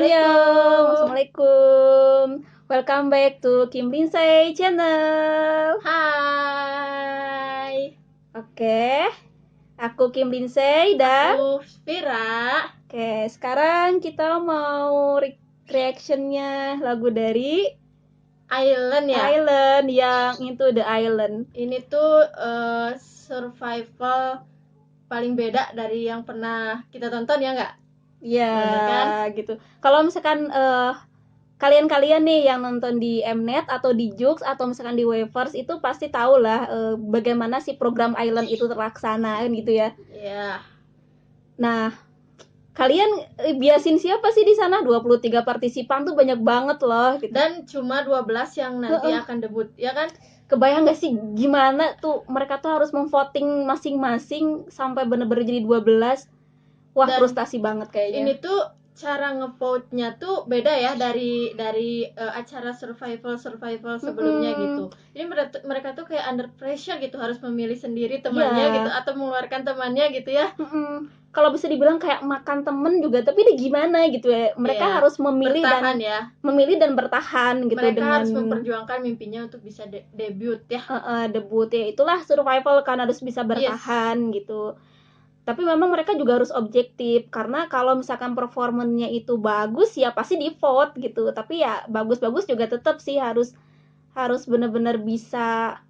Assalamualaikum. Welcome back to Kim Lindsay channel. Hai, Oke, aku Kim Lindsay dan aku Vira. Oke, sekarang kita mau reactionnya lagu dari Island ya. Island yang Into the Island. Ini tuh survival paling beda dari yang pernah kita tonton ya nggak? Ya, Bener kan? gitu. Kalau misalkan kalian-kalian nih yang nonton di Mnet atau di Joox atau misalkan di Wavers itu pasti tahu lah bagaimana si program Island itu terlaksana kan gitu ya. Iya. Nah, kalian biasin siapa sih di sana? 23 partisipan tuh banyak banget loh gitu. Dan cuma 12 yang nanti akan debut, ya kan? Kebayang gak sih gimana tuh mereka tuh harus memvoting masing-masing sampai bener-bener jadi 12. Wah, Dan frustasi banget kayaknya. Ini tuh cara ngevote-nya tuh beda ya dari acara survival sebelumnya gitu. Ini mereka tuh kayak under pressure gitu, harus memilih sendiri temannya gitu atau mengeluarkan temannya gitu ya. Kalau bisa dibilang kayak makan temen juga, tapi ini gimana gitu ya, mereka harus memilih bertahan memilih dan bertahan gitu. Mereka dengan harus memperjuangkan mimpinya untuk bisa debut ya. Debut ya, itulah survival kan, harus bisa bertahan gitu. Tapi memang mereka juga harus objektif, karena kalau misalkan performanya itu bagus ya pasti di vote gitu. Tapi ya bagus-bagus juga tetap sih harus benar-benar bisa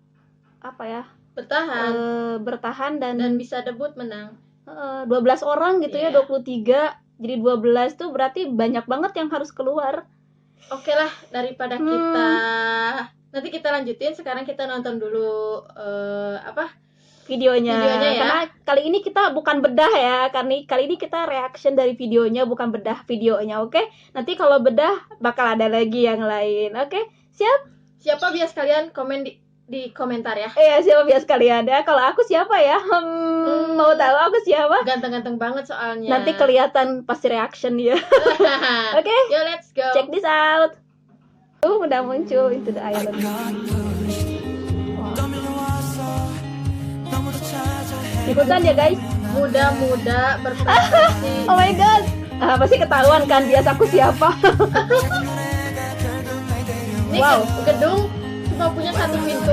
apa ya, bertahan dan bisa debut menang. 12 orang gitu ya, 23 jadi 12 tuh berarti banyak banget yang harus keluar. Oke lah, daripada kita nanti kita lanjutin, sekarang kita nonton dulu videonya ya. Karena kali ini kita bukan bedah ya, kali ini kita reaction dari videonya, bukan bedah videonya. Oke, nanti kalau bedah bakal ada lagi yang lain. Oke, siapa bias kalian komen di komentar ya. Siapa bias kalian ya. Kalau aku siapa ya? Mau tahu aku siapa? Ganteng-ganteng banget soalnya. Nanti kelihatan pasti reaction dia. Oke, yo let's go. Check this out. Udah muncul Into the Island. Ikutan ya guys, muda-muda berprestasi. Oh my god, pasti ketahuan kan bias aku siapa. Wow, gedung cuma punya satu pintu.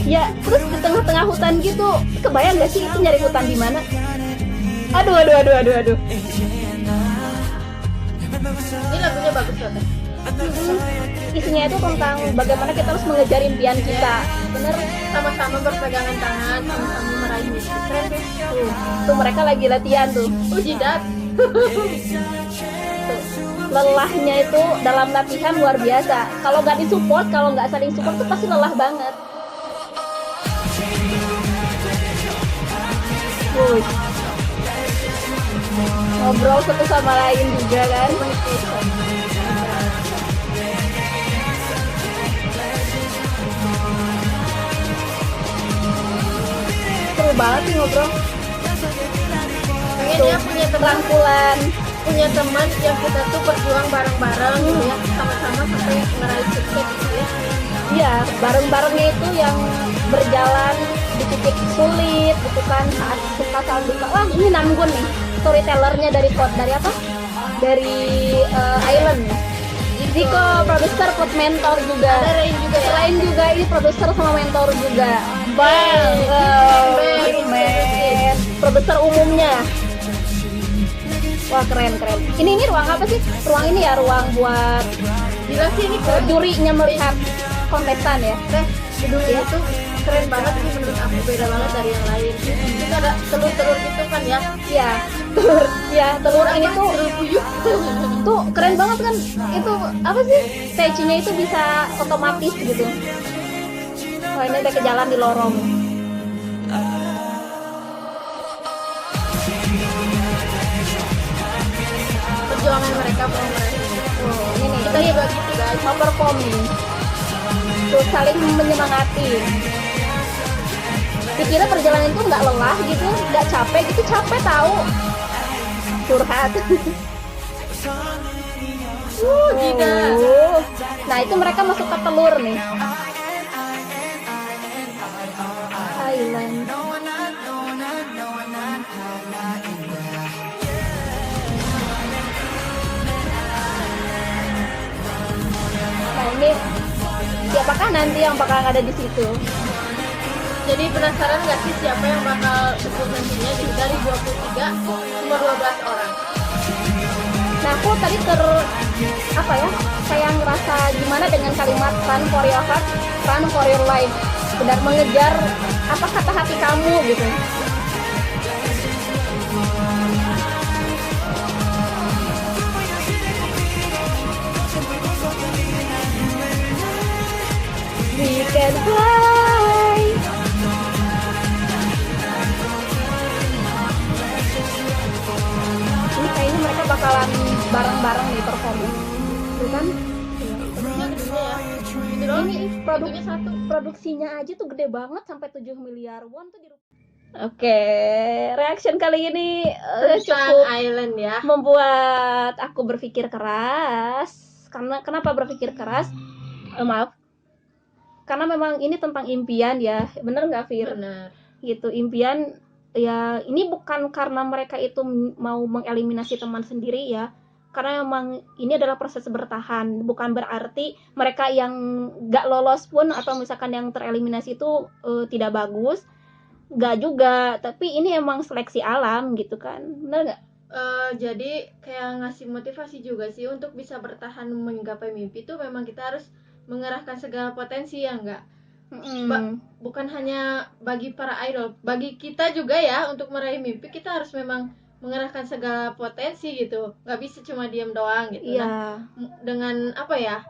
Ya, terus di tengah-tengah hutan gitu. Kebayang gak sih itu nyari hutan di mana? Aduh. Ini lagunya bagus banget. Isinya itu tentang bagaimana kita harus mengejar impian kita. Bener, sama-sama berpegangan tangan, sama-sama meraih mimpi. Keren deh. Tuh mereka lagi latihan tuh. Jidat. Lelahnya itu dalam latihan luar biasa. Kalau nggak disupport, kalau nggak saling support tuh pasti lelah banget. Ngobrol satu sama lain juga kan. Seru banget sih ngobrol. Pengen ya punya rangkulan, punya teman yang kita tuh berjuang bareng-bareng gitu ya, sama-sama sampai meraih sukses gitu ya. Iya, bareng-barengnya itu yang berjalan di titik sulit gitu kan, saat suka saat duka. Wah, ini Namgun nih, storytellernya dari apa? Dari Island. Ziko, produser plus mentor juga. Ada Rain juga ya. Selain juga ini produser sama mentor juga. Bang, produser umumnya. Wah, keren. Ini ruang apa sih? Ruang ini ya, ruang buat gila sih ini jurinya melihat kontestan ya. Gedung itu keren banget sih menurut aku, beda banget dari yang lain. Itu ada telur gitu kan ya. Iya, telur ini tuh puyuh. Tuh keren banget kan. Itu apa sih? Stage-nya itu bisa otomatis gitu. Wah, ini udah ke jalan di lorong. Perjuangan mereka ini nih, kita juga gitu guys, mau perform nih. Tuh saling menyemangati. Dikira perjalanan itu nggak lelah gitu, nggak capek gitu, capek tahu. Curhat. Nah itu mereka masuk ke telur nih. Island. nanti yang bakal ada di situ. Jadi penasaran nggak sih siapa yang bakal sebut nantinya gitu dari 23 cuma 12 orang. Nah aku tadi kayak ngerasa gimana dengan kalimat run for your heart, run for your life, benar mengejar apa kata hati kamu gitu. We can fly. Ini kayaknya mereka bakalan bareng-bareng nih perform, tuh kan? Gedungnya gedungnya ya. Gitu doang. Ini Gedungnya satu. produksinya aja tuh gede banget sampai 7 miliar won tuh di Oke, reaction kali ini Tentang cukup Island ya. membuat aku berpikir keras. Karena kenapa berpikir keras? Maaf. Karena memang ini tentang impian ya. Bener nggak, Fir? Bener. Gitu, impian ya. Ini bukan karena mereka itu mau mengeliminasi teman sendiri ya. Karena memang ini adalah proses bertahan. Bukan berarti mereka yang nggak lolos pun atau misalkan yang tereliminasi itu tidak bagus. Nggak juga, tapi ini emang seleksi alam gitu kan, bener nggak? Jadi kayak ngasih motivasi juga sih untuk bisa bertahan menggapai mimpi tuh memang kita harus mengerahkan segala potensi ya enggak? Bukan hanya bagi para idol, bagi kita juga ya untuk meraih mimpi kita harus memang mengerahkan segala potensi gitu, nggak bisa cuma diam doang gitu. Iya. Nah, dengan apa ya?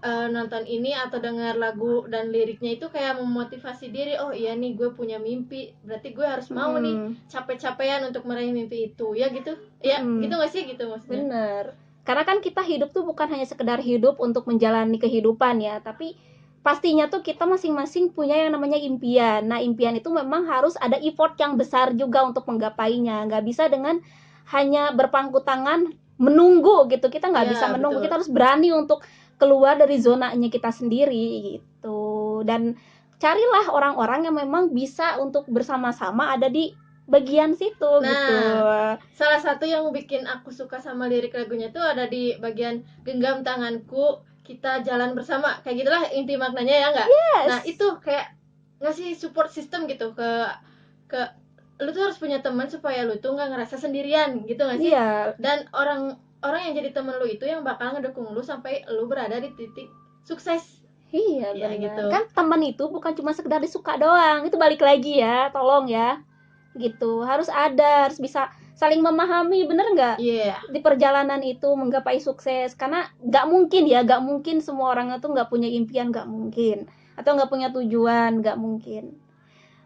Nonton ini atau dengar lagu dan liriknya itu kayak memotivasi diri, oh iya nih gue punya mimpi, berarti gue harus mau nih capek-capean untuk meraih mimpi itu ya gitu ya. Gitu nggak sih gitu maksudnya? Bener, karena kan kita hidup tuh bukan hanya sekedar hidup untuk menjalani kehidupan ya, tapi pastinya tuh kita masing-masing punya yang namanya impian. Nah impian itu memang harus ada effort yang besar juga untuk menggapainya, nggak bisa dengan hanya berpangku tangan menunggu gitu. Kita nggak bisa menunggu, kita harus berani untuk keluar dari zonanya kita sendiri gitu. Dan carilah orang-orang yang memang bisa untuk bersama-sama ada di bagian situ. Nah, gitu. Salah satu yang bikin aku suka sama lirik lagunya tuh ada di bagian genggam tanganku, kita jalan bersama, kayak gitulah inti maknanya ya nggak? Yes. Nah itu kayak ngasih support system gitu ke lu tuh harus punya teman supaya lu tuh nggak ngerasa sendirian gitu nggak sih? Iya. Dan orang yang jadi temen lu itu yang bakal ngedukung lu sampai lu berada di titik sukses. Iya ya, benar. gitu. Kan teman itu bukan cuma sekedar disuka doang, itu balik lagi ya, tolong ya, gitu. Harus bisa saling memahami, bener nggak? Iya. Di perjalanan itu menggapai sukses, karena nggak mungkin semua orang itu nggak punya impian, nggak mungkin, atau nggak punya tujuan, nggak mungkin.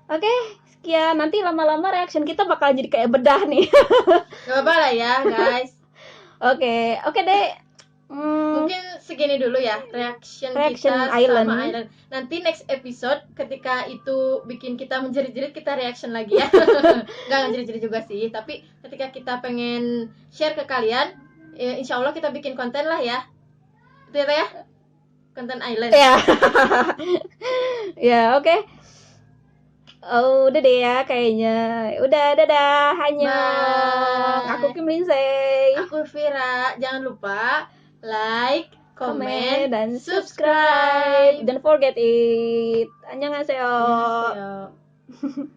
Oke, sekian. Nanti lama-lama reaction kita bakal jadi kayak bedah nih. Gak apa-apa lah ya guys. Oke deh. Mungkin segini dulu ya reaction kita Island. sama Island. Nanti next episode ketika itu bikin kita menjerit-jerit kita reaction lagi ya. Gak menjerit-jerit juga sih, tapi ketika kita pengen share ke kalian, ya insya Allah kita bikin konten lah ya. Itu ya, konten Island. Ya. Ya oke. Oh, udah deh ya kayaknya. Udah, dadah. Hanya aku Kim Lindsay. Aku Vira. Jangan lupa like, comment, dan subscribe. Don't forget it. Annyeonghaseyo. Annyeonghaseyo.